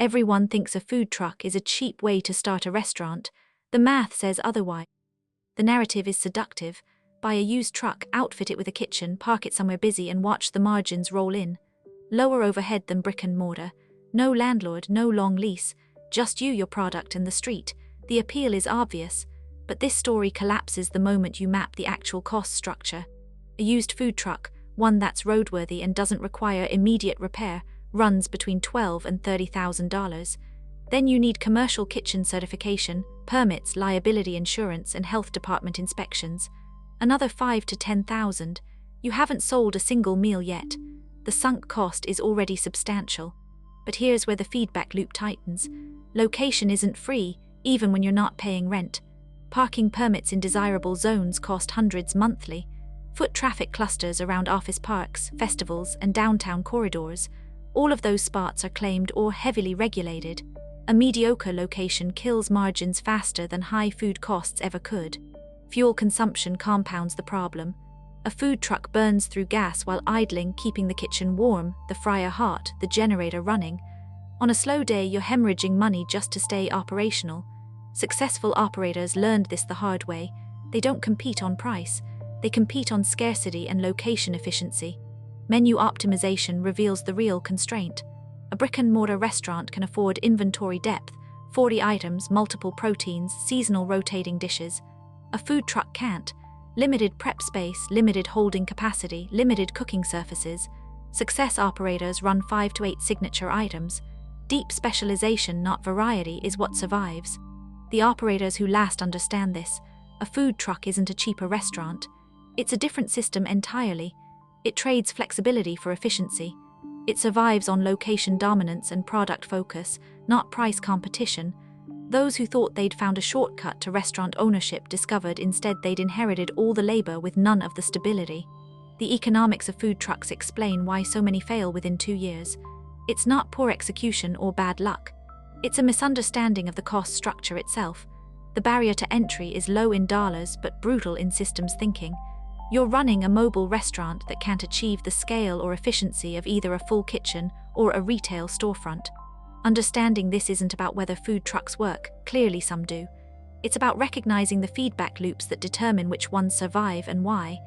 Everyone thinks a food truck is a cheap way to start a restaurant. The math says otherwise. The narrative is seductive. Buy a used truck, outfit it with a kitchen, park it somewhere busy and watch the margins roll in. Lower overhead than brick and mortar. No landlord, no long lease. Just you, your product, and the street. The appeal is obvious. But this story collapses the moment you map the actual cost structure. A used food truck, one that's roadworthy and doesn't require immediate repair, runs between $12,000 and $30,000. Then you need commercial kitchen certification, permits, liability insurance, and health department inspections. Another $5,000 to $10,000. You haven't sold a single meal yet. The sunk cost is already substantial. But here's where the feedback loop tightens. Location isn't free, even when you're not paying rent. Parking permits in desirable zones cost hundreds monthly. Foot traffic clusters around office parks, festivals, and downtown corridors. All of those spots are claimed or heavily regulated. A mediocre location kills margins faster than high food costs ever could. Fuel consumption compounds the problem. A food truck burns through gas while idling, keeping the kitchen warm, the fryer hot, the generator running. On a slow day, you're hemorrhaging money just to stay operational. Successful operators learned this the hard way. They don't compete on price. They compete on scarcity and location efficiency. Menu optimization reveals the real constraint. A brick-and-mortar restaurant can afford inventory depth, 40 items, multiple proteins, seasonal rotating dishes. A food truck can't. Limited prep space, limited holding capacity, limited cooking surfaces. Success operators run 5 to 8 signature items. Deep specialization, not variety, is what survives. The operators who last understand this. A food truck isn't a cheaper restaurant. It's a different system entirely. It trades flexibility for efficiency. It survives on location dominance and product focus, not price competition. Those who thought they'd found a shortcut to restaurant ownership discovered instead they'd inherited all the labor with none of the stability. The economics of food trucks explain why so many fail within 2 years. It's not poor execution or bad luck. It's a misunderstanding of the cost structure itself. The barrier to entry is low in dollars but brutal in systems thinking. You're running a mobile restaurant that can't achieve the scale or efficiency of either a full kitchen or a retail storefront. Understanding this isn't about whether food trucks work, clearly some do. It's about recognizing the feedback loops that determine which ones survive and why.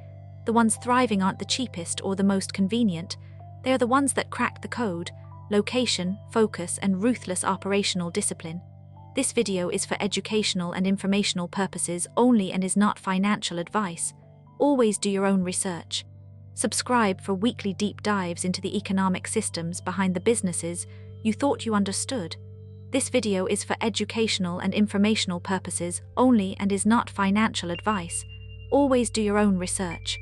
The ones thriving aren't the cheapest or the most convenient. They are the ones that crack the code: location, focus, and ruthless operational discipline. This video is for educational and informational purposes only and is not financial advice. Always do your own research. Subscribe for weekly deep dives into the economic systems behind the businesses you thought you understood. This video is for educational and informational purposes only and is not financial advice. Always do your own research.